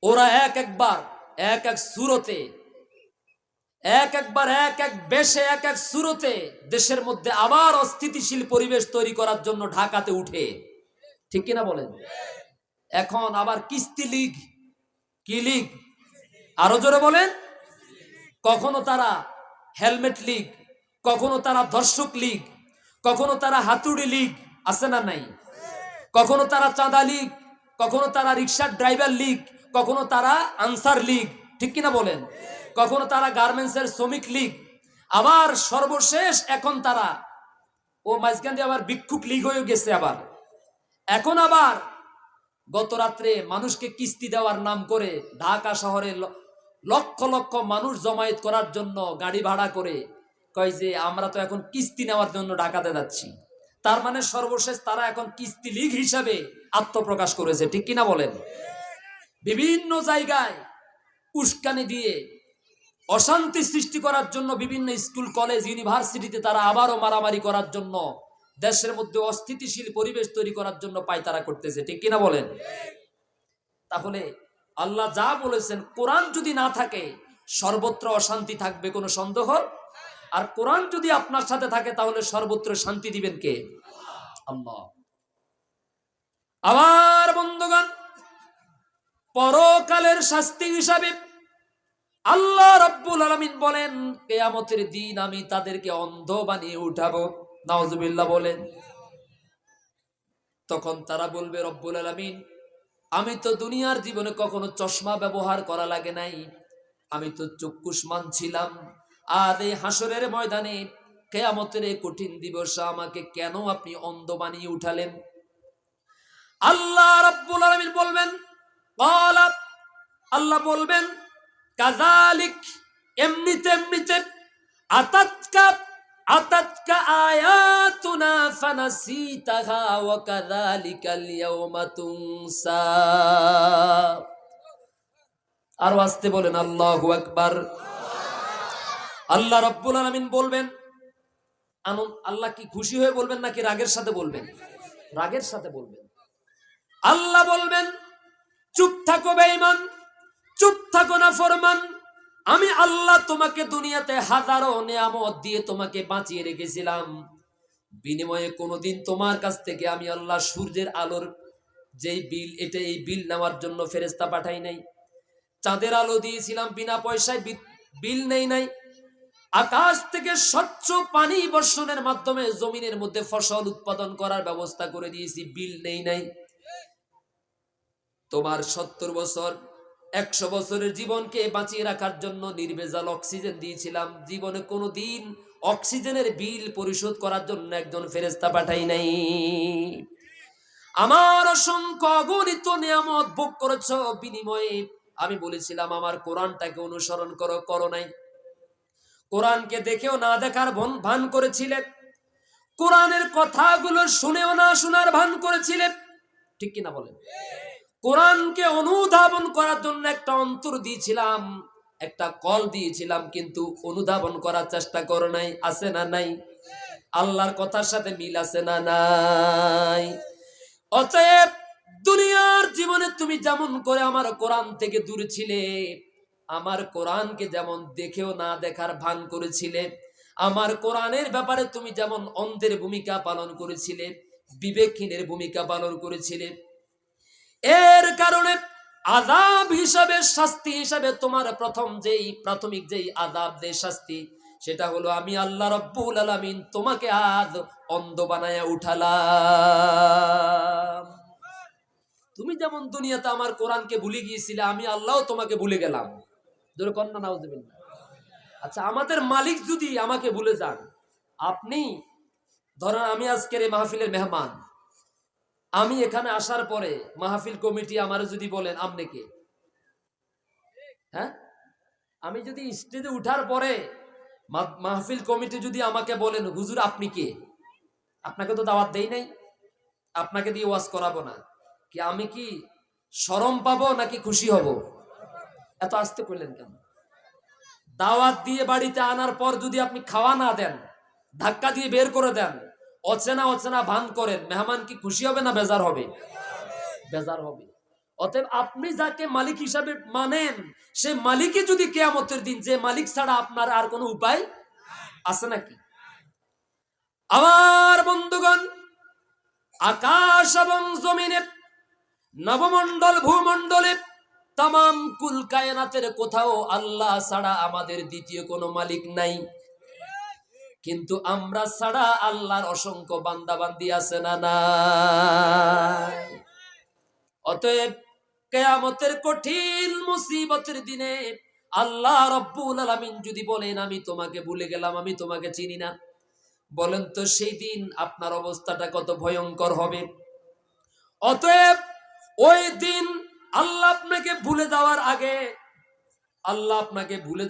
ওরা এক এক সুরতে, এক এক বেশে, এক সুরতে দেশের মধ্যে আবার অস্থিতিশীল পরিবেশ তৈরি করার জন্য ঢাকাতে উঠে, ঠিক কিনা বলেন? এখন আবার কিস্তি লীগ, কি লীগ? আরো জোরে বলেন। কখনো তারা হেলমেট লীগ, কখনো তারা ধর্ষক লীগ, কখনো তারা হাতুড়ি লীগ, আছে না নাই? কখনো তারা চাঁদা লীগ, কখনো তারা রিক্সার ড্রাইভার লীগ, কখনো তারা আনসার লীগ, ঠিক কিনা বলেন? কখনো তারা গার্মেন্টসের শ্রমিক লীগ, আবার সর্বশেষ এখন তারা মাঝখান দিয়ে আবার ভিক্ষুক লীগ হয়ে গেছে। আবার এখন আবার গত রাত্রে মানুষকে কিস্তি দেওয়ার নাম করে ঢাকা শহরে লক্ষ লক্ষ মানুষ জমায়েত করার জন্য গাড়ি ভাড়া করে কয় যে আমরা তো এখন কিস্তি নেওয়ার জন্য ঢাকাতে যাচ্ছি। তার মানে সর্বশেষ তারা এখন কিস্তি লীগ হিসাবে আত্মপ্রকাশ করেছে, ঠিক কিনা বলেন? বিভিন্ন জায়গায় উস্কানি দিয়ে অশান্তি সৃষ্টি করার জন্য বিভিন্ন স্কুল কলেজ ইউনিভার্সিটিতে তারা আবারও মারামারি করার জন্য, দেশের মধ্যে অস্থিতিশীল পরিবেশ তৈরি করার জন্য পায়তারা করতেছে, ঠিক কিনা বলেন? তাহলে আল্লাহ যা বলেছেন, কোরআন যদি না থাকে সর্বত্র অশান্তি থাকবে, কোনো সন্দেহ। আর কোরআন যদি আপনার সাথে থাকে তাহলে সর্বত্র শান্তি দিবেন কে? আল্লাহ। আবার বন্ধুগণ, পরকালের শাস্তি হিসাবে আল্লাহ রাব্বুল আলামিন বলেন, কিয়ামতের দিন আমি তাদেরকে অন্ধ বানিয়ে উঠাবো। নাউজুবিল্লাহ বলেন। তখন তারা বলবে, রব্বুল আলামিন, আমি তো দুনিয়ার জীবনে কখনো চশমা ব্যবহার করা লাগে নাই, আমি তো চক্ষুষ্মান ছিলাম। আর এই হাসরের ময়দানে কিয়ামতের এই কঠিন দিবসে আমাকে কেন আপনি অন্ধ বানিয়ে উঠালেন? আল্লাহ রাব্বুল আলামিন বলবেন, ক্বালা, আল্লাহ বলবেন, কাযালিক, এমনিতে আতাতকা আয়াতুনা ফানাসিতাহা ওয়া কাযালিকাল ইয়াওমা তুনসা। আর আস্তে বলেন আল্লাহু আকবার। আল্লাহ রাব্বুল আলামিন বলবেন, আল্লাহ কি খুশি হয়ে বলবেন নাকি রাগের সাথে বলবেন? রাগের সাথে বলবেন। আল্লাহ বলবেন, চুপ থাকো বেঈমান, চুপ থাকো না ফরমান, আমি আল্লাহ তোমাকে দুনিয়াতে হাজারো নিয়ামত দিয়ে তোমাকে বাঁচিয়ে রেখেছিলাম, বিনিময়ে কোনোদিন তোমার কাছ থেকে আমি আল্লাহ সূর্যের আলোর যেই বিল, এই বিল নেওয়ার জন্য ফেরেশতা পাঠাই নাই। চাঁদের আলো দিয়েছিলাম, বিনা পয়সায় বিল নেই নাই। আকাশ থেকে স্বচ্ছ পানি বর্ষণের মাধ্যমে জমিনের মধ্যে ফসল উৎপাদন করার ব্যবস্থা করে দিয়েছি, বিল নেই নাই। তোমার 70 বছর 100 বছরের জীবনকে বাঁচিয়ে রাখার জন্য নির্ভেজাল অক্সিজেন দিয়েছিলাম, জীবনে কোনোদিন অক্সিজেনের বিল পরিশোধ করার জন্য একজন ফেরেশতা পাঠাই নাই। আমার অসংখ্য অগণিত নিয়ামত ভোগ করেছো, বিনিময়ে আমি বলেছিলাম আমার কোরআনটাকে অনুসরণ করো, করো নাই। কোরআনকে দেখেও না দেখার ভান করেছিলে, কোরআনের কথাগুলো শুনেও না শোনার ভান করেছিলে, ঠিক কিনা বলেন? কোরআনকে অনুধাবন করার জন্য একটা অন্তর দিয়েছিলাম, একটা কল দিয়েছিলাম, কিন্তু অনুধাবন করার চেষ্টা করো নাই। আছে না নাই? আল্লাহর কথার সাথে মিল আছে না নাই? অতএব দুনিয়ার জীবনে তুমি যেমন করে আমার কোরআন থেকে দূরে ছিলে, আমার কোরআনকে যেমন দেখেও না দেখার ভান করেছিলে, আমার কোরআনের ব্যাপারে তুমি যেমন অন্ধের ভূমিকা পালন করেছিলে, বিবেকহীনের ভূমিকা পালন করেছিলে, এর কারণে আযাব হিসাবে, শাস্তি হিসাবে তোমার প্রাথমিক যেই আযাব, যে শাস্তি, সেটা হলো আমি আল্লাহ রাব্বুল আলামিন তোমাকে আজ অন্ধ বানায়া উঠালাম। তুমি যেমন দুনিয়াতে আমার কোরআনকে ভুলে গিয়েছিলে, আমি আল্লাহও তোমাকে ভুলে গেলাম। জোরে কন্না নাউজুবিল্লাহ। আচ্ছা, আমাদের মালিক যদি আমাকে ভুলে যান, আপনি ধরেন আমি আজকের এই মাহফিলের মেহমান, আমি এখানে আসার পরে মাহফিল কমিটি আমারে যদি বলেন আপনি কে, হ্যাঁ, আমি যদি স্টেজে উঠার পরে মাহফিল কমিটি যদি আমাকে বলেন হুজুর আপনি কে, আপনাকে তো দাওয়াত দেই নাই, আপনাকে দিয়ে ওয়াজ করাবো না, কি আমি কি শরম পাবো নাকি খুশি হব? এত আস্তে করলেন কেন? দাওয়াত দিয়ে বাড়িতে আনার পর যদি আপনি খাওয়া না দেন, ধাক্কা দিয়ে বের করে দেন, অচেনা ভান করেন, মেহমান কি খুশি হবে না বেজার হবে? বেজার হবে। অতএব আপনি যাকে মালিক হিসাবে মানেন, সে মালিকই যদি কিয়ামতের দিন, যে মালিক ছাড়া আপনার আর কোনো উপায় আছে নাকি? আমার বন্ধুগণ, আকাশ এবং জমিনে, নবমণ্ডল ভূমণ্ডলে, তামাম কুল কায়নাতের কোথাও আল্লাহ ছাড়া আমাদের দ্বিতীয় কোনো মালিক নাই। কিন্তু আমরা ছাড়া আল্লাহর অসংখ্য বান্দাবান্দি আছে না নাই? অতএব কিয়ামতের কঠিন মুসিবতের দিনে আল্লাহ রাব্বুল আলামিন যদি বলেন আমি তোমাকে ভুলে গেলাম, আমি তোমাকে চিনি না, বলেন তো সেই দিন আপনার অবস্থাটা কত ভয়ঙ্কর হবে। অতএব ওই দিন আল্লাহ আপনাকে ভুলে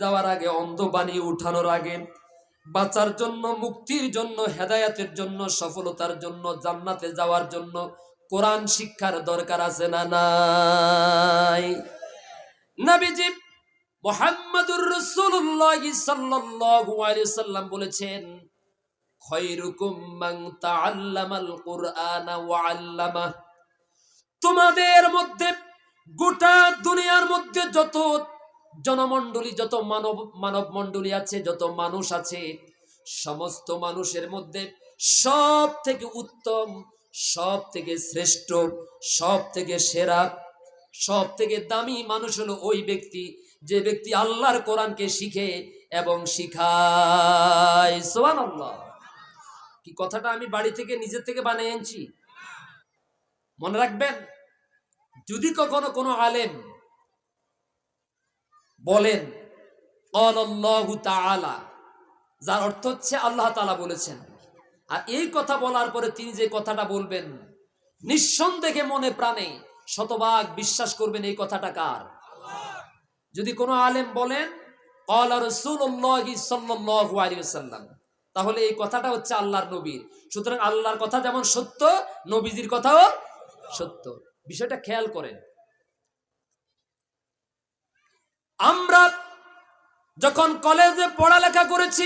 যাওয়ার আগে, অন্ধ বানিয়ে উঠানোর আগে, বাঁচার জন্য, মুক্তির জন্য, হেদায়েতের জন্য, সফলতার জন্য, জান্নাতে যাওয়ার জন্য কোরআন শিক্ষার দরকার আছে না নাই? নবীজি মুহাম্মদুর রাসূলুল্লাহ সাল্লাল্লাহু আলাইহি ওয়াসাল্লাম বলেছেন, খায়রুকুম মান তাআল্লামাল কুরআনা ওয়া আল্লামা। তোমাদের মধ্যে, গোটা দুনিয়ার মধ্যে যত জনমণ্ডলী, যত মানব মণ্ডলী আছে, যত মানুষ আছে, সমস্ত মানুষের মধ্যে সব থেকে উত্তম, সব থেকে শ্রেষ্ঠ, সব থেকে সেরা, সব থেকে দামি মানুষ হলো ওই ব্যক্তি যে ব্যক্তি আল্লাহর কোরআনকে শিখে এবং শিখায়। সুবহানাল্লাহ। কি কথাটা আমি বাড়ি থেকে নিজের থেকে বানিয়ে আনছি? মনে রাখবেন, যদি কখনো কোনো আলেম বলেন ক্বালাল্লাহু তাআলা, যার অর্থ হচ্ছে আল্লাহ তাআলা বলেছেন, আর এই কথা বলার পরে তিনি যে কথাটা বলবেন, নিঃসন্দেহে মনে প্রাণে শতভাগ বিশ্বাস করবেন এই কথাটা কার? যদি কোনো আলেম বলেন ক্বালা রাসূলুল্লাহ সাল্লাল্লাহু আলাইহি ওয়াসাল্লাম, তাহলে এই কথাটা হচ্ছে আল্লাহর নবীর। সুতরাং আল্লাহর কথা যেমন সত্য, নবীজির কথাও সত্য। বিষয়টা খেয়াল করেন। আমরা যখন কলেজে পড়ালেখা করেছি,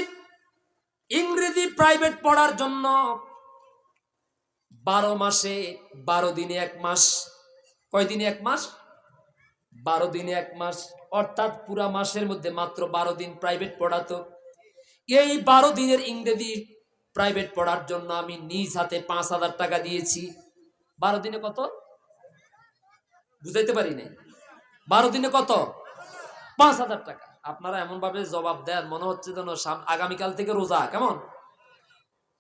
ইংরেজি প্রাইভেট পড়ার জন্য 12 মাসে 12 দিনে 1 মাস, কয় দিনে 1 মাস? 12 দিনে 1 মাস, অর্থাৎ পুরা মাসের মধ্যে মাত্র 12 দিন প্রাইভেট পড়াতো। এই 12 দিনের ইংরেজি প্রাইভেট পড়ার জন্য আমি নিজ হাতে 5000 টাকা দিয়েছি। 12 দিনে কত? বুঝাইতে পারি নাই। 12 দিনে কত? 5000 টাকা। আপনারা এমন ভাবে জবাব দেন মনে হচ্ছে যেন আগামীকাল থেকে রোজা। কেমন?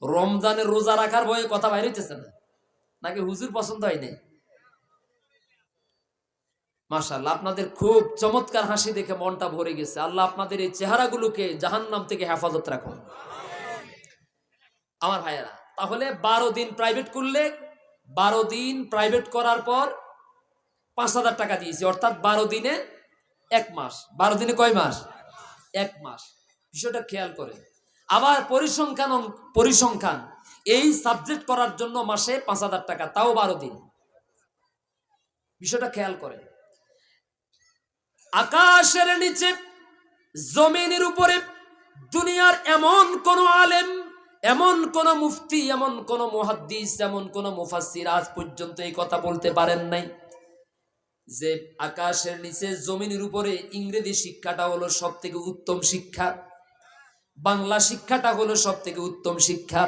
রমজানের রোজা রাখার ভয়ে কথা বাইরে হইতেছে না, নাকি হুজুর পছন্দ হয় নাই? মাশাআল্লাহ, আপনাদের খুব চমৎকার হাসি দেখে মনটা ভরে গেছে। আল্লাহ আপনাদের এই চেহারাগুলোকে জাহান্নাম থেকে হেফাজত রাখুন। আমার ভাইয়েরা, তাহলে 12 দিন প্রাইভেট করলে, 12 দিন প্রাইভেট করার পর 5000 টাকা দিয়েছি, অর্থাৎ 12 দিনে 1 মাস। 12 দিনে কয় মাস? 1 মাস। বিষয়টা খেয়াল করে। আবার পরিসংখ্যান এই সাবজেক্ট করার জন্য মাসে 5000 টাকা, তাও 12 দিন। বিষয়টা খেয়াল করে। আকাশের নিচে, জমিনের উপরে, দুনিয়ার এমন কোন আলেম, এমন কোন মুফতি, এমন কোন মুহাদ্দিস, এমন কোন মুফাসসির আজ পর্যন্ত এই কথা বলতে পারেন নাই যে আকাশের নিচে, জমিনের উপরে ইংরেজি শিক্ষাটা হলো সব থেকে উত্তম শিক্ষা, বাংলা শিক্ষাটা হলো সব থেকে উত্তম শিক্ষা,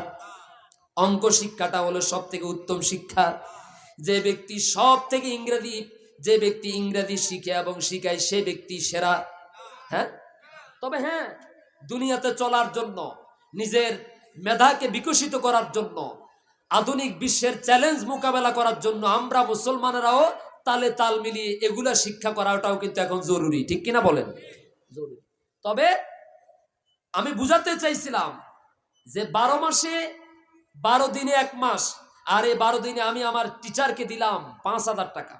অঙ্ক শিক্ষাটা হলো সব থেকে উত্তম শিক্ষা। যে ব্যক্তি ইংরেজি শিখে এবং শিখায়, সে ব্যক্তি সেরা। হ্যাঁ, তবে হ্যাঁ, দুনিয়াতে চলার জন্য, নিজের মেধাকে বিকশিত করার জন্য, আধুনিক বিশ্বের চ্যালেঞ্জ মোকাবেলা করার জন্য আমরা মুসলমানেরাও তালে তাল মিলিয়ে এগুলা শিক্ষা করাটাও কিন্তু এখন জরুরি। ঠিক কিনা বলেন? জরুরি। তবে আমি বুঝাতে চাইছিলাম যে 12 মাসে 12 দিনে 1 মাস, আর এই 12 দিনে আমি আমার টিচারকে দিলাম 5000 টাকা।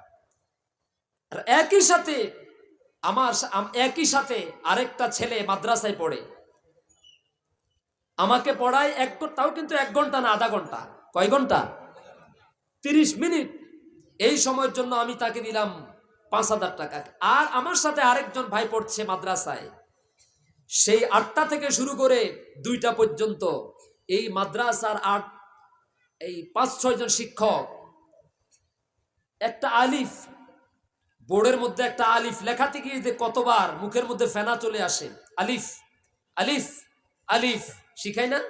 আর একই সাথে আরেকটা ছেলে মাদ্রাসায় পড়ে, আমাকে পড়ায় তাও কিন্তু 1 ঘন্টা না, আধা ঘন্টা। কয় ঘন্টা? 30 মিনিট। এই সময়ের জন্য আমি তাকে দিলাম 5000 টাকা। আর আমার সাথে আরেকজন ভাই পড়ছে মাদ্রাসায়, সেই 8টা থেকে শুরু করে 2টা পর্যন্ত এই মাদ্রাসার 5-6 জন শিক্ষক, একটা আলিফ বোর্ডের মধ্যে একটা আলিফ লেখাতে গিয়ে যে কতবার মুখের মধ্যে ফেনা চলে আসে, আলিফ আলিফ আলিফ, শিখাই না?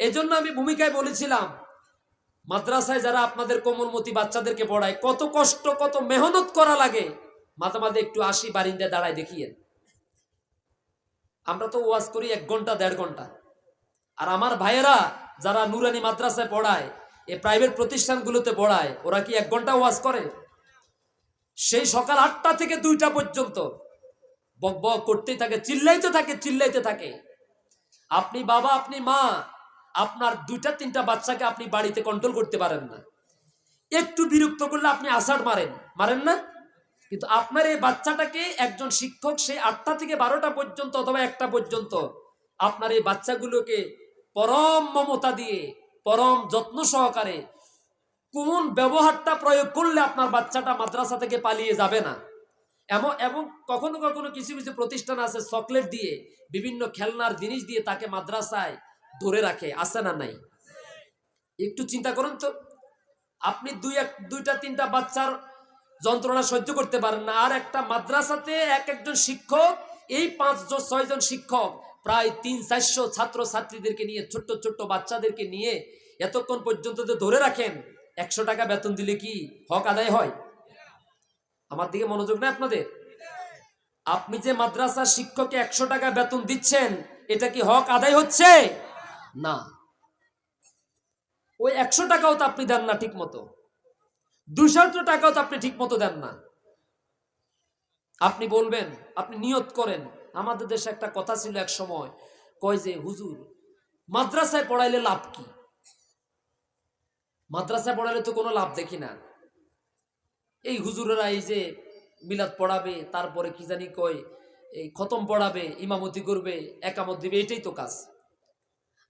এজন্য আমি ভূমিকায় বলেছিলাম, মাদ্রাসায় যারা আপনাদের কোমলমতি বাচ্চাদেরকে পড়ায় কত কষ্ট কত মেহনত করা লাগে, মাঝে মাঝে একটু আসি বারিন্দায় দাঁড়ায় দেখিয়েন। আমরা তো ওয়াজ করি 1 ঘন্টা 1.5 ঘন্টা, আর আমার ভাইয়েরা যারা নুরানি মাদ্রাসায় পড়ায়, এই প্রাইভেট প্রতিষ্ঠানগুলোতে পড়ায়, ওরা কি 1 ঘন্টা ওয়াজ করে? সেই সকাল 8টা থেকে 2টা পর্যন্ত বক বক করতেই থাকে, চিল্লাইতে থাকে চিল্লাইতে থাকে। আপনি বাবা, আপনি মা, আপনার 2টা 3টা বাচ্চাকে আপনি বাড়িতে কন্ট্রোল করতে পারেন না। একটু বিরক্ত করলে আপনি আসার মারেন না? কিন্তু আপনার এই বাচ্চাটাকে একজন শিক্ষক সেই 8টা থেকে 12টা পর্যন্ত অথবা 1টা পর্যন্ত আপনার এই বাচ্চাগুলোকে পরম মমতা দিয়ে পরম যত্ন সহকারে কোন ব্যবহারটা প্রয়োগ করলে আপনার বাচ্চাটা মাদ্রাসা থেকে পালিয়ে যাবে না, এবং কখনো কখনো কিছু কিছু প্রতিষ্ঠান আছে চকলেট দিয়ে বিভিন্ন খেলনার জিনিস দিয়ে তাকে মাদ্রাসায় ধরে রাখে, আছে না নাই? একটু চিন্তা করুন তো, আপনি 2টা 3টা বাচ্চার যন্ত্রণা সহ্য করতে পারেন না, আর একটা মাদ্রাসাতে একজন শিক্ষক, এই 5-6 জন শিক্ষক প্রায় 300-400 ছাত্র ছাত্রীদেরকে নিয়ে, ছোট্ট ছোট্ট বাচ্চাদেরকে নিয়ে এতক্ষণ পর্যন্ত ধরে রাখেন। 100 টাকা বেতন দিলে কি হক আদায় হয়? আমার দিকে মনোযোগ নেই আপনাদের? আপনি যে মাদ্রাসার শিক্ষককে 100 টাকা বেতন দিচ্ছেন, এটা কি হক আদায় হচ্ছে? না। ওই 100 টাকাও তো আপনি দেন না ঠিক মতো, 200 টাকাও তো আপনি ঠিক মতো দেন না। আপনি বলবেন, আপনি নিয়ত করেন, আমাদের দেশে একটা কথা ছিল এক সময়, কয় যে হুজুর মাদ্রাসায় পড়াইলে লাভ কি? মাদ্রাসায় পড়াইলে তো কোনো লাভ দেখি না। এই হুজুরেরা এই যে মিলাদ পড়াবে, তারপরে কি জানি কয় এই খতম পড়াবে, ইমামতি করবে, একামত দিবে, এটাই তো কাজ।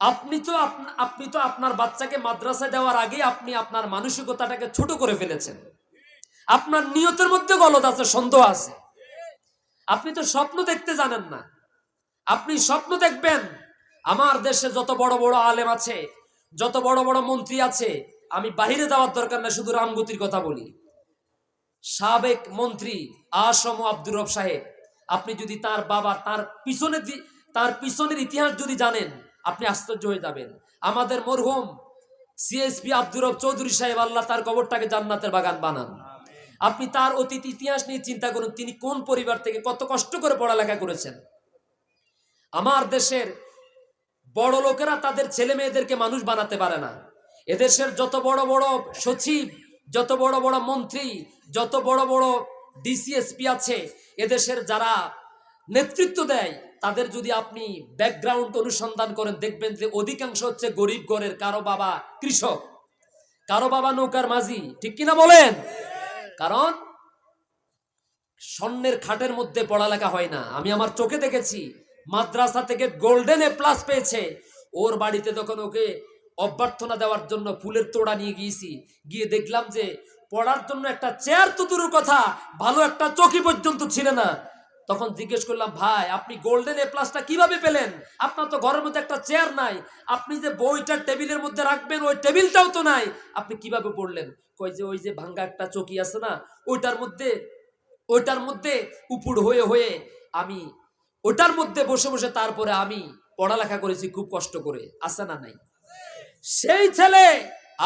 আপনি তো আপনার বাচ্চাকে মাদ্রাসায় দেওয়ার আগে আপনি আপনার মানসিকতাটাকে ছোট করে ফেলেছেন। আপনার নিয়তের মধ্যে গলদ আছে, সন্দেহ আছে। আপনি তো স্বপ্ন দেখতে জানেন না। আপনি স্বপ্ন দেখবেন আমার দেশে যত বড় বড় আলেম আছে, যত বড় বড় মন্ত্রী আছে, আমি বাহিরে যাওয়ার দরকার না, শুধু রামগতির কথা বলি। সাবেক মন্ত্রী আসম আব্দুর রব সাহেব, আপনি যদি তার বাবা তার পিছনের ইতিহাস যদি জানেন, আপনি আশ্চর্য হয়ে যাবেন। আমাদের মরহুম সিএসপি আব্দুর রব চৌধুরী সাহেব, আল্লাহ তার কবরটাকে জান্নাতের বাগান বানান। আপনি তার অতীত ইতিহাস নিয়ে চিন্তা করুন, তিনি কোন পরিবার থেকে কত কষ্ট করে পড়ালেখা করেছেন। আমার দেশের বড় লোকেরা তাদের ছেলে মেয়েদেরকে মানুষ বানাতে পারে না। এদেশের যত বড় বড় সচিব, যত বড় বড় মন্ত্রী, যত বড় বড় ডিসিএসপি আছে, এদেশের যারা নেতৃত্ব দেয়, তাদের যদি আপনি ব্যাকগ্রাউন্ড অনুসন্ধান করেন, দেখবেন যে অধিকাংশ হচ্ছে গরিব ঘরের, কারো বাবা কৃষক, কারো বাবা নৌকার মাঝি, ঠিক কিনা বলেন? কারণ স্বর্ণের খাটের মধ্যে পড়ালেখা হয় না। আমি আমার চোখে দেখেছি, মাদ্রাসা থেকে গোল্ডেন A+ পেয়েছে, ওর বাড়িতে তখন ওকে অভ্যর্থনা দেওয়ার জন্য ফুলের তোড়া নিয়ে গিয়েছি, গিয়ে দেখলাম যে পড়ার জন্য একটা চেয়ার তো দূরের কথা, ভালো একটা চৌকি পর্যন্ত ছিল না। তখন জিজ্ঞেস করলাম, ভাই আপনি গোল্ডেন A+টা কিভাবে পেলেন? আপনার তো ঘরের মধ্যে একটা চেয়ার নাই, আপনি যে বইটা টেবিলের মধ্যে রাখবেন ওই টেবিলটাও তো নাই, আপনি কিভাবে পড়লেন? কই যে ওই যে ভাঙ্গা একটা চৌকি আছে না, ওইটার মধ্যে উপুর হয়ে হয়ে আমি ওটার মধ্যে বসে বসে তারপরে আমি পড়ালেখা করেছি খুব কষ্ট করে, আছে না নাই? সেই ছেলে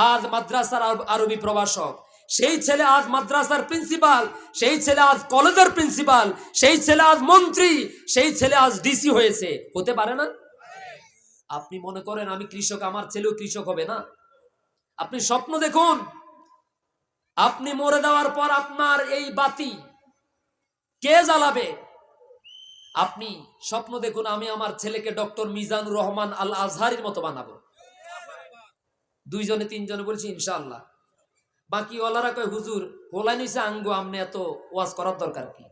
আজ মাদ্রাসার আরবি প্রভাষক, সেই ছেলে আজ মাদ্রাসার প্রিন্সিপাল, সেই ছেলে আজ কলেজের প্রিন্সিপাল, সেই ছেলে আজ মন্ত্রী, সেই ছেলে আজ ডিসি হয়েছে। হতে পারে না? আপনি মনে করেন আমি কৃষক, আমার ছেলেও কৃষক হবে না? আপনি স্বপ্ন দেখুন, আপনি মরে যাওয়ার পর আপনার এই বাতি কে জ্বালাবে? আপনি স্বপ্ন দেখুন, আমি আমার ছেলেকে ডক্টর মিজানুর রহমান আল আজহারির মতো বানাবো। 2 জনে 3 জনে বলছি ইনশাআল্লাহ। বাকি ওলারা কয় হুজুর হোলাই নিছে আঙ্গো, আমনে এত ওয়াজ করার দরকার কি?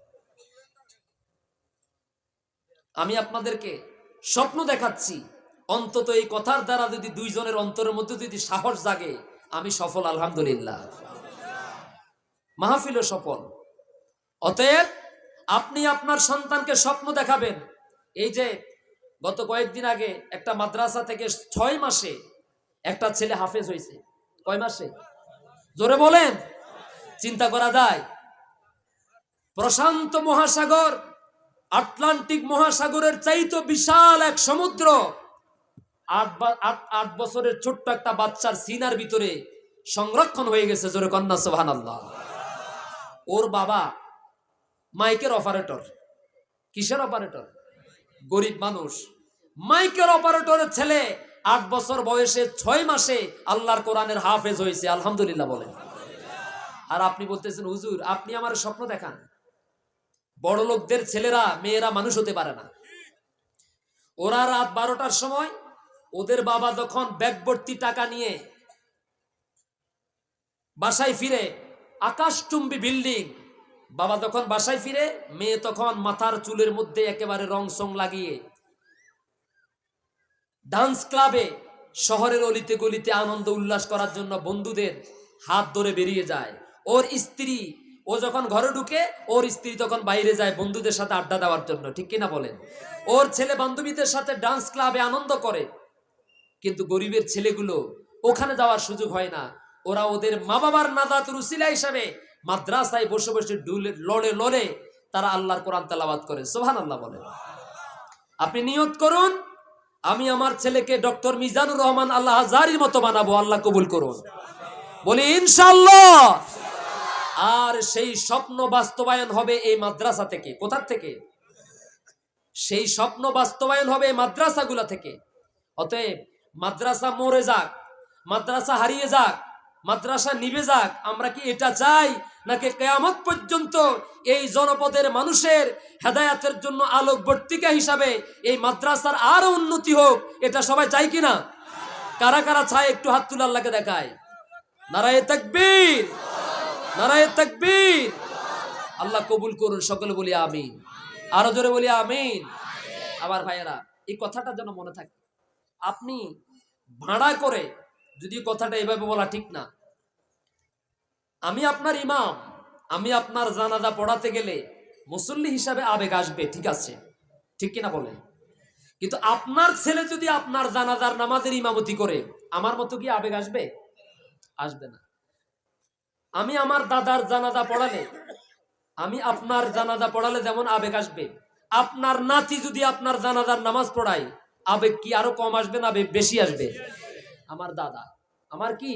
আমি আপনাদেরকে স্বপ্ন দেখাচ্ছি, অন্তত এই কথার দ্বারা যদি 2 জনের অন্তরের মধ্যে যদি সাহস জাগে, আমি সফল আলহামদুলিল্লাহ, মাহফিলও সফল। অতএব আপনি আপনার সন্তানকে স্বপ্ন দেখাবেন। এই যে গত কয়েকদিন আগে একটা মাদ্রাসা থেকে 6 মাসে একটা ছেলে হাফেজ হয়েছে। কয় মাসে? জোরে বলেন, চিন্তা করা যায়? প্রশান্ত মহাসাগর, আটলান্টিক মহাসাগরের চাইতো বিশাল এক সমুদ্র, 8 বছরের ছোট্ট একটা বাচ্চার সিনার ভিতরে সংরক্ষণ হয়ে গেছে। জোরে কন্যা সুবহানাল্লাহ। ওর বাবা মাইকের অপারেটর। কিসের অপারেটর? গরিব মানুষ। মাইকের অপারেটরের ছেলে 8 বছর বয়সে 6 মাসে আল্লাহর কোরআনের হাফেজ হয়েছে। আলহামদুলিল্লাহ বলেন। আর আপনি বলতেছেন হুজুর আপনি আমার স্বপ্ন দেখান। বড় লোকদের ছেলেরা মেয়েরা মানুষ হতে পারে না। ওরা রাত 12টার সময় ওদের বাবা যখন ব্যাগ ভর্তি টাকা নিয়ে বাসায় ফিরে, আকাশচুম্বী বিল্ডিং, বাবা যখন বাসায় ফিরে, মেয়ে তখন মাথার চুলের মধ্যে একেবারে রং সং লাগিয়ে ডান্স ক্লাবে শহরের অলিতে গলিতে আনন্দ উল্লাস করার জন্য বন্ধুদের হাত ধরে বেরিয়ে যায়। ওর স্ত্রী, ও যখন ঘরে ঢুকে ওর স্ত্রী তখন বাইরে যায় বন্ধুদের সাথে আড্ডা দেওয়ার জন্য, ঠিক কিনা বলেন? ওর ছেলে বান্ধবীদের সাথে ডান্স ক্লাবে আনন্দ করে। কিন্তু গরিবের ছেলেগুলো ওখানে যাওয়ার সুযোগ হয় না। ওরা ওদের মা বাবার নাজাতের উসিলা হিসাবে মাদ্রাসায় বসে বসে লড়ে লড়ে তারা আল্লাহর কোরআন তেলাওয়াত করে। সুবহানাল্লাহ বলেন। আপনি নিয়ত করুন আমি আমার ছেলেকে ডক্টর মিজানুর রহমান আল্লাহ হাজারির মতো বানাবো। আল্লাহ কবুল করুন, বলি ইনশাআল্লাহ। আর সেই স্বপ্ন বাস্তবায়ন হবে এই মাদ্রাসা থেকে। কোথা থেকে? সেই স্বপ্ন বাস্তবায়ন হবে এই মাদ্রাসাগুলা থেকে। অতএব মাদ্রাসা মরে যাক, মাদ্রাসা হারিয়ে যাক, মাদ্রাসা নিভে যাক, আমরা কি এটা চাই? নাকি কিয়ামত পর্যন্ত এই জনপদের মানুষের হেদায়েতের জন্য আলোকবর্তিকা হিসাবে এই মাদ্রাসার আরো উন্নতি হোক, এটা সবাই চাই কিনা? কারা কারা চায় একটু হাত তুলে আল্লাহকে দেখায়। নারায়ে তাকবীর, নারায়ে তাকবীর। আল্লাহ কবুল করুন, সকলে বলি আমিন। আরো জোরে বলি আমিন। আমার ভাইয়েরা এই কথাটা যেন মনে থাকে। আপনি ভাড়া করে, যদি কথাটা এভাবে বলা ঠিক না, আমি আপনার ইমাম, আমি আপনার জানাজা পড়াতে গেলে মুসল্লি হিসাবে আবেগ আসবে, ঠিক আছে, ঠিক কিনা বলেন? কিন্তু আপনার ছেলে যদি আপনার জানাজার নামাজের ইমামতি করে, আমার মতো কি আবেগ আসবে? আসবে না। আমি আমার দাদার জানাজা পড়ালে, আমি আপনার জানাজা পড়ালে যেমন আবেগ আসবে, আপনার নাতি যদি আপনার জানাজার নামাজ পড়ায়, আবেগ কি আরো কম আসবে না বেশি আসবে? আমার দাদা, আমার কি,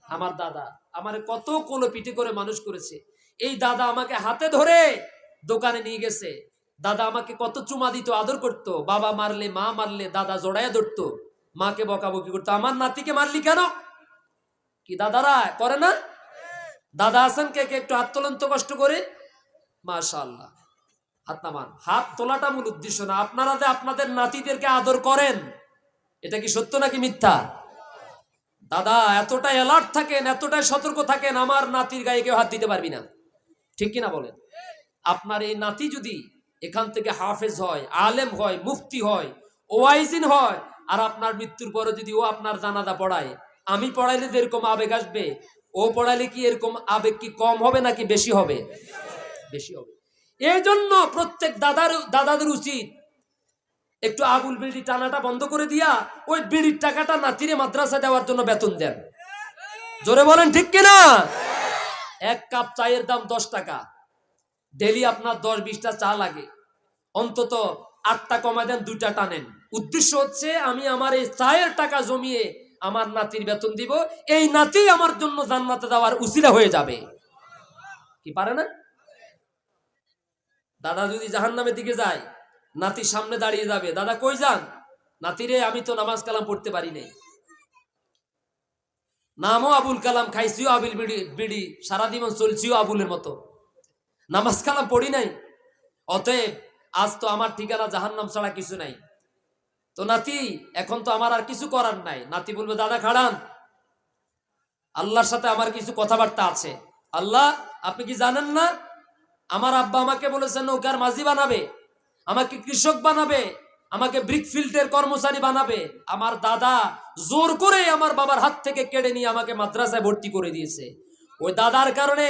আমার দাদা আমার কত কোলো পিঠে করে মানুষ করেছে। এই দাদা আমাকে হাতে ধরে দোকানে নিয়ে গেছে। দাদা আমাকে কত চুমা দিত, আদর করত। বাবা মারলে, মা মারলে দাদা জড়াইয়া ধরতো, মাকে বকাবকি করতো, আমার নাতিকে মারলি কেন? কি দাদারা করে না? দাদা আছেন কে কে? একটু হাত তোলেন তো কষ্ট করে। মাশাআল্লাহ, হাত নামান। হাত তোলাটা মূল উদ্দেশ্য না। আপনারা যে আপনাদের নাতিদেরকে আদর করেন, এটা কি সত্য নাকি মিথ্যা? দাদা এতটাই অ্যালার্ট থাকেন, এতটাই সতর্ক থাকেন, আমার নাতির গায়ে কেউ হাত দিতে পারবি না, ঠিক কিনা বলেন? আপনার এই নাতি যদি এখান থেকে হাফেজ হয়, আলেম হয়, মুফতি হয়, ওয়াইজিন হয়, আর আপনার মৃত্যুর পরে যদি ও আপনার জানাজা পড়ায়, আমি পড়াইলে যেরকম আবেগ আসবে, ও পড়াইলে কি এরকম আবেগ কি কম হবে নাকি বেশি হবে? বেশি হবে। এই জন্য প্রত্যেক দাদাদের উচিত একটু আগুল বিড়ি টানাটা বন্ধ করে দিয়া ওই বিড়ির টাকাটা নাতিরে মাদ্রাসা দেওয়ার জন্য বেতন দেন। জোরে বলেন ঠিক কিনা? এক কাপ চায়ের দাম 10 টাকা, ডেলি আপনার 10-20টা চা লাগে, অন্তত 8টা কমায় দেন, 2টা টানেন। উদ্দেশ্য হচ্ছে আমি আমার এই চায়ের টাকা জমিয়ে আমার নাতির বেতন দিব, এই নাতি আমার জন্য জান্নাতে যাওয়ার উসিলা হয়ে যাবে। কি পারে না? দাদা যদি জাহান্নামের দিকে যায়, নাতি সামনে দাঁড়িয়ে যাবে, দাদা কই যান? নাতিরে আমি তো নামাজ কালাম পড়তে পারি নাই, নামও আবুল কালাম, খাইছিও আবিল বিড়ি, সারা জীবন চলছিও আবুলের মতো, নামাজ কালাম পড়ি নাই, অতএব আজ তো আমার ঠিকানা জাহান্নাম ছাড়া কিছু নাই। তো নাতি এখন তো আমার আর কিছু করার নাই। নাতি বলবে দাদা খাড়ান, আল্লাহর সাথে আমার কিছু কথাবার্তা আছে। আল্লাহ আপনি কি জানেন না, আমার আব্বা আমাকে বলেছেন নৌকার মাঝি বানাবে, আমাকে কৃষক বানাবে, আমাকে ব্রিকফিল্ডের কর্মচারী বানাবে। আমার দাদা জোর করে আমার বাবার হাত থেকে কেড়ে নিয়ে আমাকে মাদ্রাসায় ভর্তি করে দিয়েছে। ওই দাদার কারণে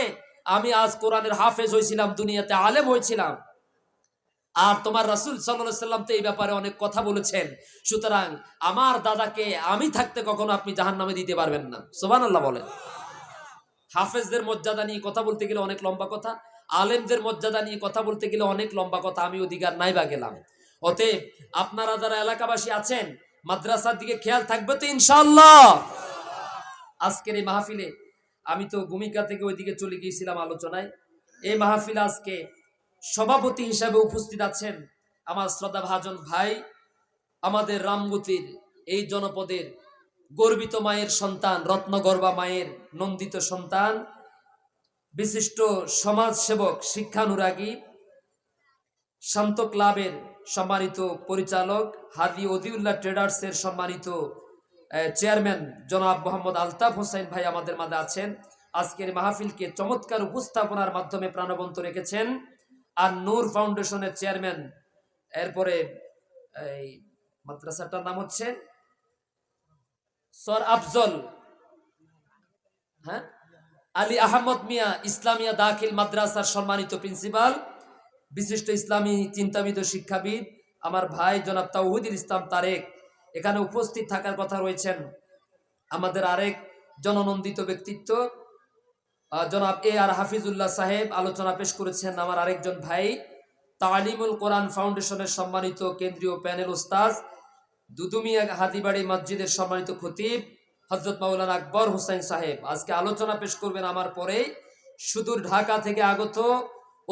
আমি আজ কোরআনের হাফেজ হয়েছিলাম, দুনিয়াতে আলেম হয়েছিলাম। আর তোমার রাসূল সাল্লাল্লাহু আলাইহি ওয়াসাল্লাম তো এই ব্যাপারে অনেক কথা বলেছেন। সুতরাং আমার দাদাকে আমি থাকতে কখনো আপনি জাহান্নামে দিতে পারবেন না। সুবহানাল্লাহ বলেন। হাফেজদের মর্যাদা নিয়ে কথা বলতে গেলে অনেক লম্বা কথা। আলেমদের মর্যাদা নিয়ে কথা বলতে গেলে অনেক লম্বা কথা, আমি অধিকার নাই বা গেলাম। অতএব আপনারা যারা এলাকাবাসী আছেন মাদ্রাসার দিকে খেয়াল থাকবে তো ইনশাআল্লাহ। আজকের এই মাহফিলে আমি তো ভূমিকা থেকে ওইদিকে চলে গিয়েছিলাম আলোচনায়। এই মাহফিলে আজকে সভাপতি হিসাবে উপস্থিত আছেন আমার শ্রদ্ধাভাজন ভাই, আমাদের রামগতির এই জনপদের গর্বিত মায়ের সন্তান, রত্নগর্ভা মায়ের নন্দিত সন্তান, বিশিষ্ট সমাজ সেবক, শিক্ষানুরাগী, শান্ত ক্লাবের সম্মানিত পরিচালক, হাদি অদিউল্লাহ ট্রেডার্সের সম্মানিত চেয়ারম্যান জনাব মোহাম্মদ আলতাফ হোসেন ভাই আমাদের মাঝে আছেন। আজকের মাহফিলকে চমৎকার উপস্থাপনার মাধ্যমে প্রাণবন্ত রেখেছেন আর নূর ফাউন্ডেশনের চেয়ারম্যান, এরপরে এই মাদ্রাসাটার নাম হচ্ছে সর আফজল আলী আহমদ মিয়া ইসলামিয়া দাখিল মাদ্রাসার সম্মানিত প্রিন্সিপাল, বিশিষ্ট ইসলামী চিন্তাবিদ ও শিক্ষাবিদ আমার ভাই জনাব তাওহিদুল ইসলাম তারেক এখানে উপস্থিত থাকার কথা রয়েছেন। আমাদের আরেক জননন্দিত ব্যক্তিত্ব জনাব এ আর হাফিজুল্লাহ সাহেব আলোচনা পেশ করেছেন। আমার আরেকজন ভাই তালিমুল কোরআন ফাউন্ডেশনের সম্মানিত কেন্দ্রীয় প্যানেল ওস্তাদ, দুদুমিয়া হাতিবাড়ি মসজিদের সম্মানিত খতিব হযরত মাওলানা আকবর হোসেন সাহেব আজকে আলোচনা পেশ করবেন। আমার পরে সুদূর ঢাকা থেকে আগত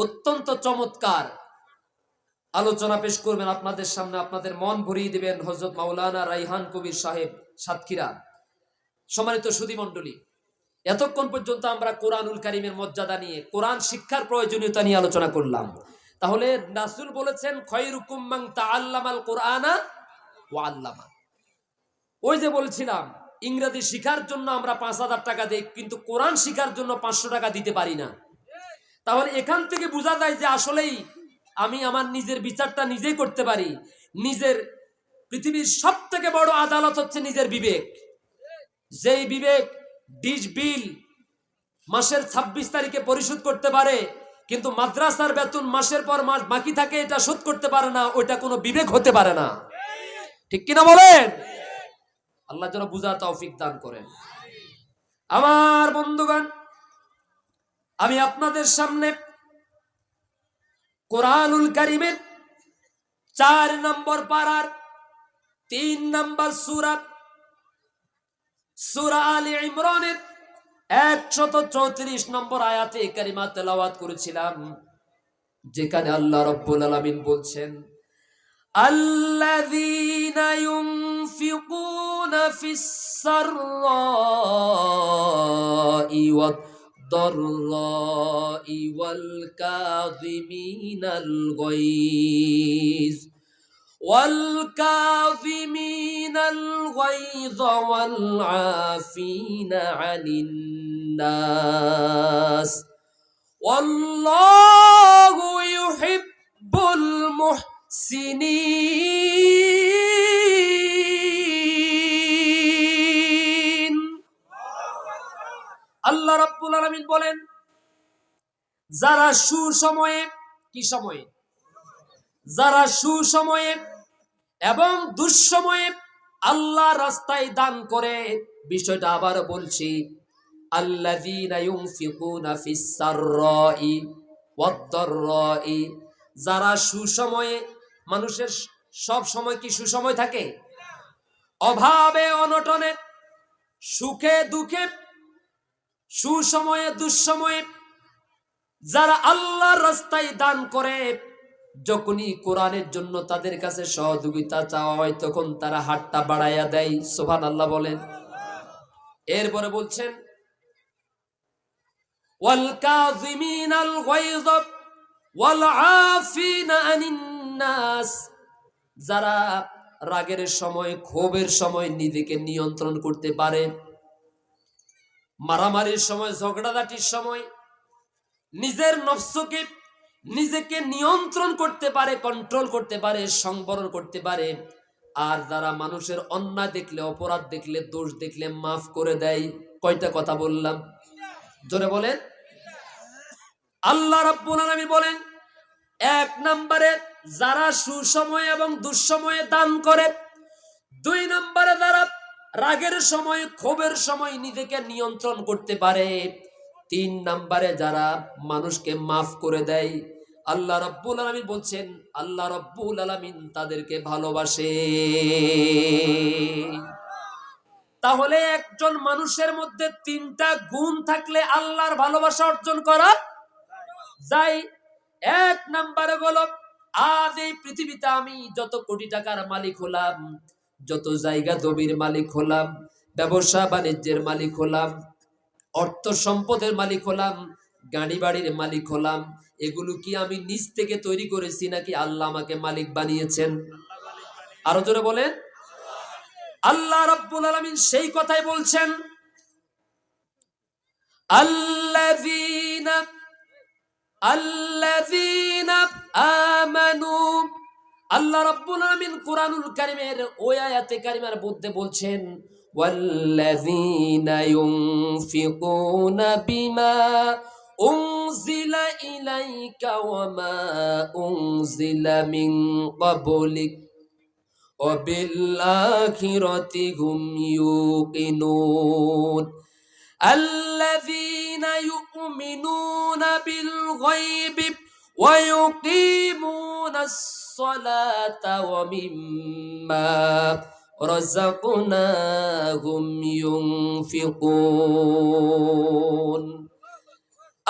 অত্যন্ত চমৎকার আলোচনা পেশ করবেন আপনাদের সামনে, আপনাদের মন ভরিয়ে দিবেন হযরত মাওলানা রাইহান কবির সাহেব সাতক্ষীরা। সম্মানিত সুধী মণ্ডলী, এতক্ষণ পর্যন্ত আমরা কোরআনুল কারীমের মর্যাদা নিয়ে, কোরআন শিক্ষার প্রয়োজনীয়তা নিয়ে আলোচনা করলাম। তাহলে রাসূল বলেছেন খায়রুকুম মান তাআল্লামাল কুরআনা ওয়া আল্লামা। ওই যে বলছিলাম ইংরেজি শিখার জন্য আমরা ৫,০০০ টাকা দেই, কিন্তু কোরআন শিখার জন্য ৫০০ টাকা দিতে পারি না। তাহলে এখান থেকে বোঝা যায় যে আসলেই আমি আমার নিজের বিচারটা নিজেই করতে পারি। নিজের পৃথিবীর সব থেকে বড় আদালত হচ্ছে নিজের বিবেক। যেই বিবেক ডিশ বিল মাসের ২৬ তারিখে পরিশোধ করতে পারে, কিন্তু মাদ্রাসার বেতন মাসের পর মাস বাকি থাকে, এটা শোধ করতে পারে না, ওইটা কোনো বিবেক হতে পারে না। ঠিক কিনা বলেন? আল্লাহ যেন বুঝার তৌফিক দান করেন। আমার বন্ধুগণ, আমি আপনাদের সামনে কোরআনুল কারীমের ৪ নম্বর পারার ৩ নম্বর সূরা, সূরা আলে ইমরানের ১৩৪ নম্বর আয়াতে কারিমা তেলাওয়াত করেছিলাম, যেখানে আল্লাহ রাব্বুল আলামিন বলছেন আল্লাযীনা ইউনফিকুনা ফিস সাররাই ওয়াদ দাররাই ওয়াল কাযিমিনাল গায়জ والكاظمين الغيظ والعافين عن الناس والله يحب المحسنين। আল্লাহ রাব্বুল আলামিন বলেন, যারা সুসময়ে, কি সময়ে? যারা সুসময়ে এবং দুঃসময়ে আল্লাহ রাস্তায় দান করে। বিষয়টা আবার বলছি, আল্লাযীনা ইউনফিকুনা ফিস সাররাই ওয়াদ দাররাই, যারা সুসময়ে, মানুষের সব সময় কি সুসময় থাকে? অভাবে অনটনে, সুখে দুঃখে, সুসময়ে দুঃসময়ে যারা আল্লাহর রাস্তায় দান করে, যখনই কোরআনের জন্য তাদের কাছে সহযোগিতা চাওয়া হয় তখন তারা হাতটা বাড়াইয়া দেয়। সুবহানাল্লাহ বলেন। এরপরে বলছেন ওয়াল কাযিমিনাল গায়জ ওয়াল আফিনা আনিন নাস, যারা রাগের সময়, ক্ষোভের সময় নিজেকে নিয়ন্ত্রণ করতে পারে, মারামারির সময়, ঝগড়াঝাটির সময় নিজের নফসকে, নিজেকে নিয়ন্ত্রণ করতে পারে, কন্ট্রোল করতে পারে, সংবরণ করতে পারে। আর যারা মানুষের অন্যায় দেখলে, অপরাধ দেখলে, দোষ দেখলে মাফ করে দেয়। কয়টা কথা বললাম? জোরে বলেন। আল্লাহ রাব্বুল আলামিন বলেন, ১ নম্বরে যারা সুসময়ে এবং দুঃসময়ে দান করে, ২ নম্বরে যারা রাগের সময়, ক্ষোভের সময় নিজেকে নিয়ন্ত্রণ করতে পারে, তিন নম্বরে যারা মানুষকে মাফ করে দেয়, আল্লাহ রাব্বুল আলামিন বলছেন আল্লাহ রাব্বুল আলামিন তাদেরকে ভালোবাসে। তাহলে একজন মানুষের মধ্যে তিনটা গুণ থাকলে আল্লাহর ভালোবাসা অর্জন করা যায়। এক নম্বরে হলো, আজ এই পৃথিবীতে আমি যত কোটি টাকার মালিক হলাম, যত জায়গা জমির মালিক হলাম, ব্যবসা বাণিজ্যের মালিক হলাম, অর্থ সম্পদের মালিক হলাম, গাড়ি বাড়ির মালিক হলাম, এগুলো কি আমি নিজ থেকে তৈরি করেছি নাকি আল্লাহ আমাকে মালিক বানিয়েছেন? আরো জোরে বলেন। আল্লাহ রাব্বুল আলামিন সেই কথাই বলছেন, আল্লাযীনা আমানু। আল্লাহ রাব্বুল আলামিন কুরআনুল কারীমের ওই আয়াতে কারিমার মধ্যে বলছেন, ওয়াল্লাযীনা ইউনফিকুনা বিমা উনজিলা ইলাইকা ওয়া মা উনজিলা মিন ক্বাবলিক ওয়া বিল আখিরাতি হুম ইউকিনুন। الذين يؤمنون بالغيب ويقيمون الصلاة ومما رزقناهم ينفقون।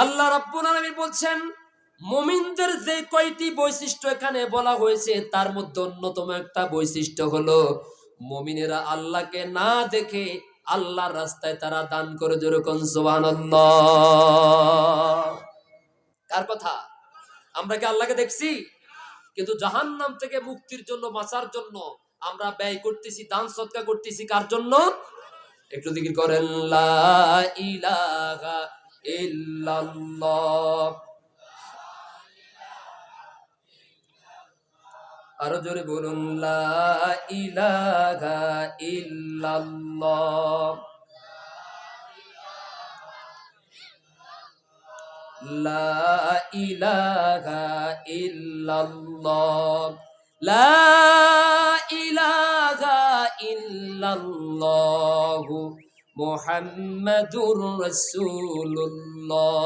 আল্লাহ রাব্বুল আলামিন বলছেন, মুমিনদের যে কয়টি বৈশিষ্ট্য এখানে বলা হয়েছে তার মধ্যে অন্যতম একটা বৈশিষ্ট্য হলো মুমিনেরা আল্লাহকে না দেখে আল্লাহর রাস্তায় তারা দান করে। যেরকম সুবহানাল্লাহ। কার কথা? আমরা কি আল্লাহকে দেখছি? কিন্তু জাহান্নাম থেকে মুক্তির জন্য, বাঁচার জন্য আমরা ব্যয় করতেছি, দান সদকা করতেছি কার জন্য? একটু জিকির করেন, লা ইলাহা ইল্লাল্লাহ। আরো জোরে বলুন, লা ইলাহা ইল্লাল্লাহ। লা ইলাহা ইল্লাল্লাহ। লা ইলাহা ইল্লাল্লাহ মুহাম্মাদুর রাসূলুল্লাহ।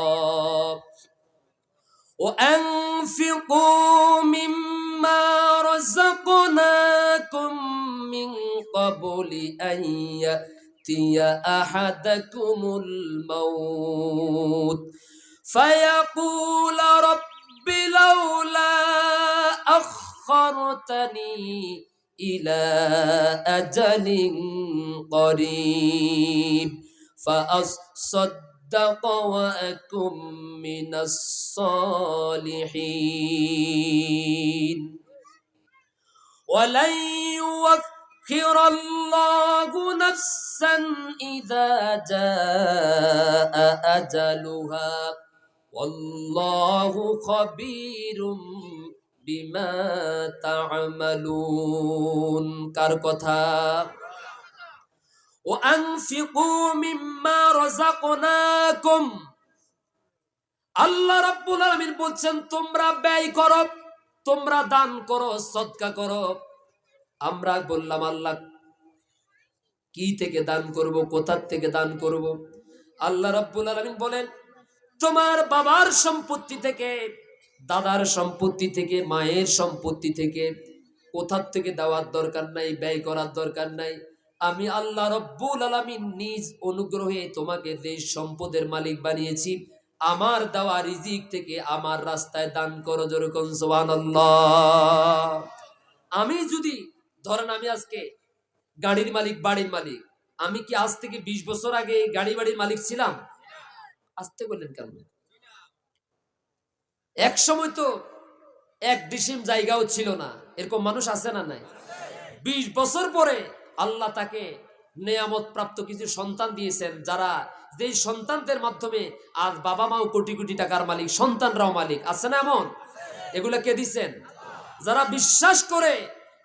وأنفقوا مما رزقناكم من قبل أن يأتي أحدكم الموت فيقول رب لولا أخرتني إلى أجل قريب فأصدق وأكن من الصالحين ولن يؤخر الله نفسا إذا جاء أجلها والله خبير বিমা তা'মালুন। কার কথা? ও আনফিকু মিম্মা রাযাকনাকুম। আল্লাহ রাব্বুল আলামিন বলছেন, তোমরা ব্যয় করো, তোমরা দান করো, সদকা করো। আমরা বললাম আল্লাহ কি থেকে দান করব, কোথা থেকে দান করব? আল্লাহ রাব্বুল আলামিন বলেন, তোমার বাবার সম্পত্তি থেকে, দাদার সম্পত্তি থেকে, মায়ের সম্পত্তি থেকে, কোথার থেকে দেওয়ার দরকার নাই, ব্যয় করার দরকার নাই। আমি আল্লাহ রাব্বুল আলামিন নিজ অনুগ্রহে তোমাকে যে সম্পদের মালিক বানিয়েছি, আমার দেওয়া রিজিক থেকে আমার রাস্তায় দান করো। যেরকম সুবহানাল্লাহ। আমি যদি ধরেন আমি আজকে গাড়ির মালিক, বাড়ির মালিক, আমি কি আজ থেকে 20 বছর আগে গাড়ি বাড়ির মালিক ছিলাম? আসতে বললেন কেন? এক সময় তো এক ডিসিম জায়গাও ছিল না, এরকম মানুষ আছে না নাই? 20 বছর পরে আল্লাহ তাকে নেয়ামত প্রাপ্ত কিছু সন্তান দিয়েছেন, যারা যেই সন্তানদের মাধ্যমে আজ বাবা মাও কোটি কোটি টাকার মালিক, সন্তানরাও মালিক। আছে না এমন? এগুলা কে দিচ্ছেন? যারা বিশ্বাস করে,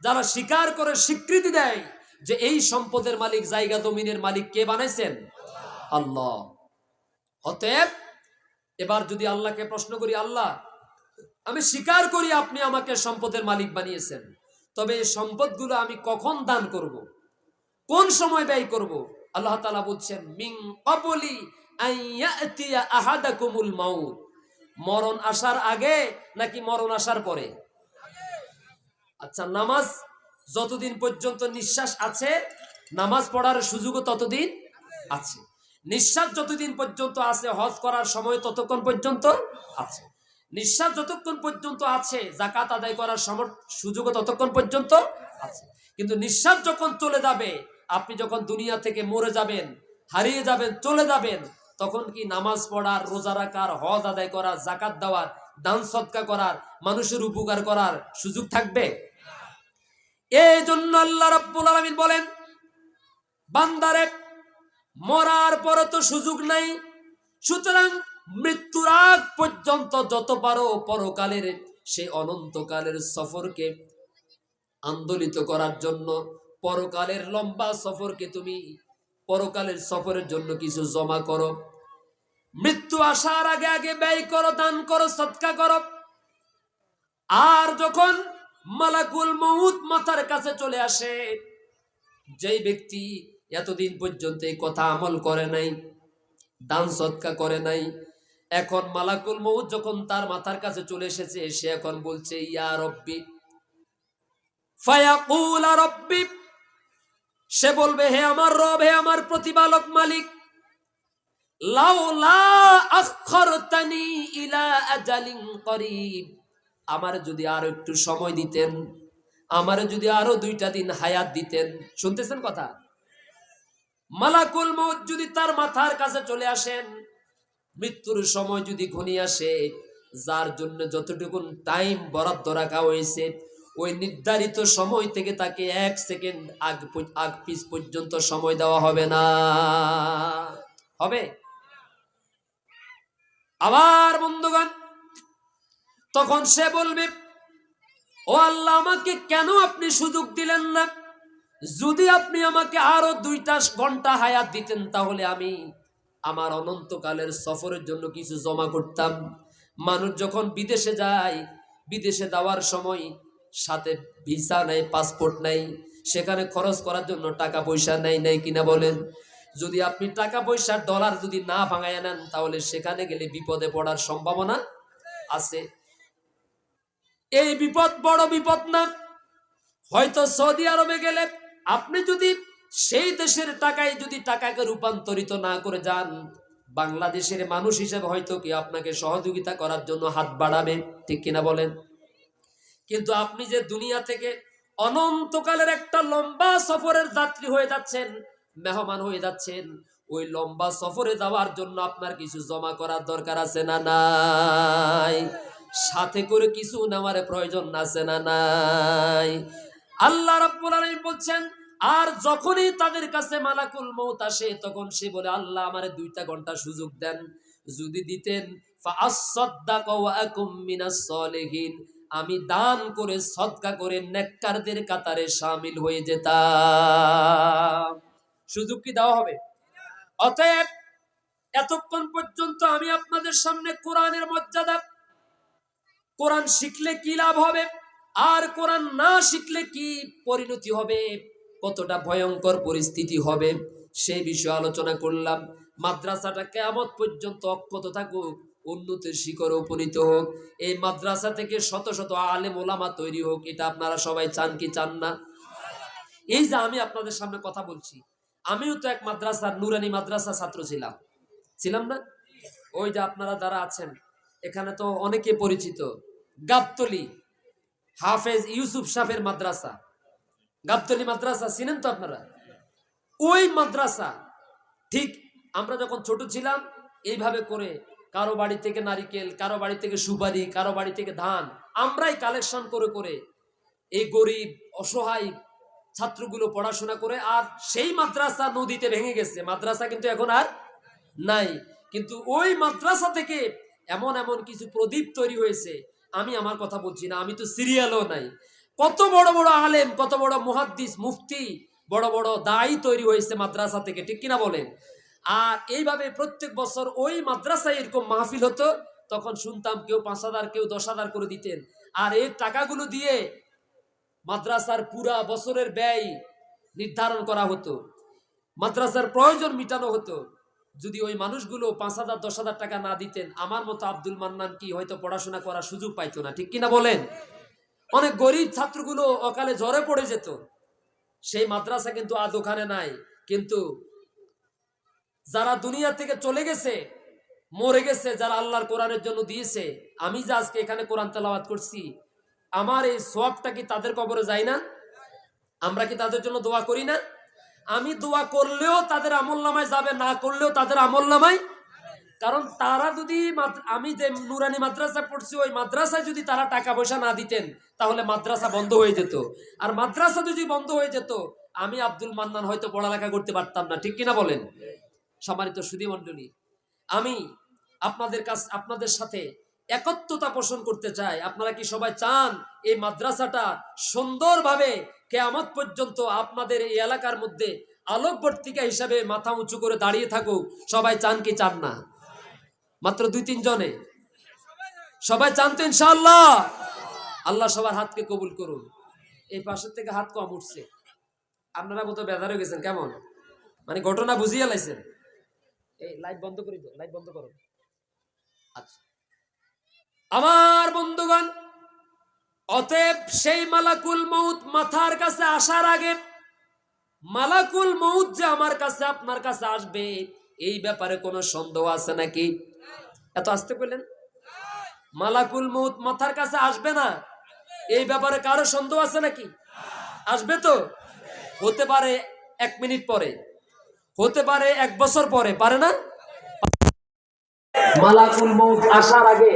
যারা স্বীকার করে, স্বীকৃতি দেয় যে এই সম্পদের মালিক, জায়গা জমিনের মালিক কে বানাইছেন? আল্লাহ। অতএব এবার যদি আল্লাহকে প্রশ্ন করি, আল্লাহ আমি স্বীকার করি আপনি আমাকে সম্পদের মালিক বানিয়েছেন, তবে এই সম্পদগুলো আমি কখন দান করব, কোন সময় ব্যয় করব? আল্লাহ তাআলা বলছেন, মিন ক্বাবলি আইয়াতিয়া আহাদাকুমুল মাউত, মরণ আসার আগে নাকি মরণ আসার পরে? আচ্ছা, নামাজ যতদিন পর্যন্ত নিঃশ্বাস আছে নামাজ পড়ার সুযোগও ততদিন আছে। নিঃশ্বাস যতদিন পর্যন্ত আছে হজ করার সময় ততক্ষণ পর্যন্ত আছে। নিঃশ্বাস যতক্ষণ পর্যন্ত আছে যাকাত আদায় করার সুযোগও ততক্ষণ পর্যন্ত আছে। কিন্তু নিঃশ্বাস যখন চলে যাবে, আপনি যখন দুনিয়া থেকে মরে যাবেন, হারিয়ে যাবেন, চলে যাবেন, তখন কি নামাজ পড়ার, রোজা রাখার, হজ আদায় করার, যাকাত দেওয়ার, দান সদকা করার, মানুষের উপকার করার সুযোগ থাকবে? এই জন্য আল্লাহ রাব্বুল আলামিন বলেন, বান্দারে মরার পরে তো সুযোগ নাই, সুতরাং মৃত্যুর আগ পর্যন্ত যত পারো পরকালের সেই অনন্তকালের সফরকে আন্দোলিত করার জন্য, পরকালের লম্বা সফরকে তুমি পরকালের সফরের জন্য কিছু জমা করো। মৃত্যু আসার আগে আগে ব্যয় করো, দান করো, সদকা করো। আর যখন মালাকুল মউত মাথার কাছে চলে আসে, যেই ব্যক্তি এতদিন পর্যন্ত এই কথা আমল করে নাই, দান সদকা করে নাই, এখন মালাকুল মউত যখন তার মাথার কাছে চলে এসেছে, সে এখন বলছে ইয়া রব্বি, ফায়াকুল রব্বি, সে বলবে হে আমার রব, হে আমার প্রতিপালক মালিক, লাউলা আখরতানি ইলা আজালিন করিব, আমার যদি আরো একটু সময় দিতেন, আমার যদি আরো 2টা দিন হায়াত দিতেন। শুনতেছেন কথা? মালাকুল মউত যদি তার মাথার কাছে চলে আসেন, মৃত্যুর সময় যদি ঘনিয়ে আসে, যার জন্য যতটুকু টাইম বরাদ্দ রাখা হয়েছে ওই নির্ধারিত সময় থেকে তাকে 1 সেকেন্ড আগ পিছ পর্যন্ত সময় দেওয়া হবে না। হবে? আবার বন্ধুগণ, তখন সে বলবে, ও আল্লাহ, আমাকে কেন আপনি সুযোগ দিলেন না? যদি আপনি আমাকে আরো 2টা ঘন্টা হায়াত দিতেন, তাহলে আমি আমার অনন্তকালের সফরের জন্য কিছু জমা করতাম। মানুষ যখন বিদেশে যায়, বিদেশে যাওয়ার সময় সাথে ভিসা নাই, পাসপোর্ট নাই, সেখানে খরচ করার জন্য টাকা পয়সা নাই কিনা বলেন? যদি আপনি টাকা পয়সা ডলার যদি না ভাঙায় নেন, তাহলে সেখানে গেলে বিপদে পড়ার সম্ভাবনা আছে। এই বিপদ বড় বিপদ না? হয়তো সৌদি আরবে গেলে আপনি যদি সেই দেশের টাকায় যদি টাকাকে রূপান্তরিত না করে যান, বাংলাদেশের মানুষ হিসেবে হয়তো কি আপনাকে সহযোগিতা করার জন্য হাত বাড়াবে, ঠিক কিনা বলেন? কিন্তু আপনি যে দুনিয়া থেকে অনন্তকালের একটা লম্বা সফরের যাত্রী হয়ে যাচ্ছেন, মেহমান হয়ে যাচ্ছেন, ওই লম্বা সফরে যাওয়ার জন্য আপনার কিছু জমা করার দরকার আছে না নাই? সাথে করে কিছু নেওয়ার প্রয়োজন আছে না নাই? আল্লাহ রাব্বুল আলামিন বলছেন, আর যখনই তাদের কাছে মালাকুল মউত আসে, তখন সে বলে, আল্লাহ আমারে 2টা ঘন্টা সুযোগ দেন, যদি দিতেন ফাআসসাদদাকা ওয়া আকুম মিনাস সলিহিন, আমি দান করে সদকা করে নেককারদের কাতারে শামিল হয়ে যেতাম। সুযোগ কি দেওয়া হবে? অতএব এতক্ষণ পর্যন্ত আমি আপনাদের সামনে কোরআনের মর্যাদা, কোরআন শিখলে কি লাভ হবে আর কোরআন না শিখলে কি পরিণতি হবে, কতটা ভয়ঙ্কর পরিস্থিতি হবে, সেই বিষয়ে আলোচনা করলাম। মাদ্রাসাটা কিয়ামত পর্যন্ত অক্ষত থাকুক, উন্নতির শিখরে উপনীত হোক, এই মাদ্রাসা থেকে শত শত আলেম ওলামা তৈরি হোক, এটা আপনারা সবাই চান কি চান না? এই যে আমি আপনাদের সামনে কথা বলছি, আমিও তো এক মাদ্রাসার, নুরানি মাদ্রাসা ছাত্র ছিলাম না? ওই যে আপনারা যারা আছেন এখানে তো অনেকে পরিচিত, গাবতলী হাফেজ ইউসুফ সাহেবের মাদ্রাসা, গাবতলী মাদ্রাসা চিনেন তো আপনারা? ওই মাদ্রাসা ঠিক আমরা যখন ছোট ছিলাম, এইভাবে করে কারো বাড়ি থেকে নারিকেল, কারো বাড়ি থেকে সুপারি, কারো বাড়ি থেকে ধান, আমরাই কালেকশন করে করে এই গরিব অসহায় ছাত্রগুলো পড়াশোনা করে। আর সেই মাদ্রাসা নদীতে ভেঙে গেছে, মাদ্রাসা কিন্তু এখন আর নাই, কিন্তু ওই মাদ্রাসা থেকে এমন এমন কিছু প্রদীপ তৈরি হয়েছে, আমি আমার কথা বলছি না, আমি তো সিরিয়ালও নাই, কত বড় বড় আলেম, কত বড় মুহাদ্দিস, মুফতি, বড় বড় দায়ী তৈরি হয়েছে মাদ্রাসা থেকে, ঠিক কিনা বলেন? আর এইভাবে প্রত্যেক বছর ওই মাদ্রাসায় এরকম মাহফিল হতো, তখন শুনতাম কেউ 5,000, কেউ 10,000 করে দিতেন। আর এই টাকাগুলো দিয়ে মাদ্রাসার পুরা বছরের ব্যয় নির্ধারণ করা হতো, মাদ্রাসার প্রয়োজন মিটানো হতো। যদি ওই মানুষগুলো 5,000 10,000 টাকা না দিতেন, আমার মতো আব্দুল মান্নান কি হয়তো পড়াশোনা করার সুযোগ পাইতো না, ঠিক কিনা বলেন? অনেক গরিব ছাত্রগুলো অকালে জ্বরে পড়ে যেত। সেই মাদ্রাসা কিন্তু আজ ওখানে নাই। কিন্তু যারা দুনিয়া থেকে চলে গেছে, মরে গেছে, যারা আল্লাহর কোরআনের জন্য দিয়েছে, আমি যে আজকে এখানে কোরআন তেলাওয়াত করছি, আমার এই সওয়াবটা কি তাদের কবরে যায় না? আমরা কি তাদের জন্য দোয়া করি না? আমি দোয়া করলেও তাদের আমলনামায় যাবে, না করলেও তাদের আমলনামায়। কারণ তারা যদি, আমি যে নুরানি মাদ্রাসা পড়ছি, ওই মাদ্রাসায় যদি তারা টাকা পয়সা না দিতেন, তাহলে মাদ্রাসা বন্ধ হয়ে যেত। আর মাদ্রাসা যদি বন্ধ হয়ে যেত, আমি আব্দুল মান্নান হয়তো পড়ালেখা করতে পারতাম না, ঠিক কিনা বলেন? সম্মানিত সুধী মণ্ডলী, আমি আপনাদের সাথে একত্রতা পোষণ করতে চাই। আপনারা কি সবাই চান এই মাদ্রাসাটা সুন্দরভাবে কিয়ামত পর্যন্ত আপনাদের এই এলাকার মধ্যে আলোকবর্তিকা হিসাবে মাথা উঁচু করে দাঁড়িয়ে থাকুক? সবাই চান কি চান না? মাত্র 2-3 জনে সবাই চান তো ইনশাআল্লাহ? আল্লাহ সবার হাতকে কবুল করুন। এই পাশের থেকে হাত কম উঠছে, আপনারা মতো বেজার হয়ে গেছেন কেমন? মানে ঘটনা বুঝিয়ে লাইছেন। এই লাইট বন্ধ করি তো, লাইট বন্ধ করো। আচ্ছা আমার বন্ধুগণ, অতএব সেই মালাকুল মউত মাথার কাছে আসার আগে, মালাকুল মউত যে আমার কাছে আপনার কাছে আসবে, এই ব্যাপারে কোনো সন্দেহ আছে নাকি? এত আসতে বললেন, মালাকুল মউত মাথার কাছে আসবে না, এই ব্যাপারে কারো সন্দেহ আছে নাকি? আসবে তো। হতে পারে 1 মিনিট পরে, হতে পারে 1 বছর পরে, পারে না? মালাকুল মউত আসার আগে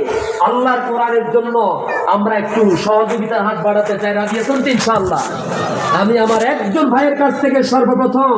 আল্লাহর কোরআনের জন্য আমরা একটু সহযোগিতার হাত বাড়াতে চাই। রাজি আছেন তো ইনশাআল্লাহ? আমি আমার একজন ভাইয়ের কাছ থেকে সর্বপ্রথম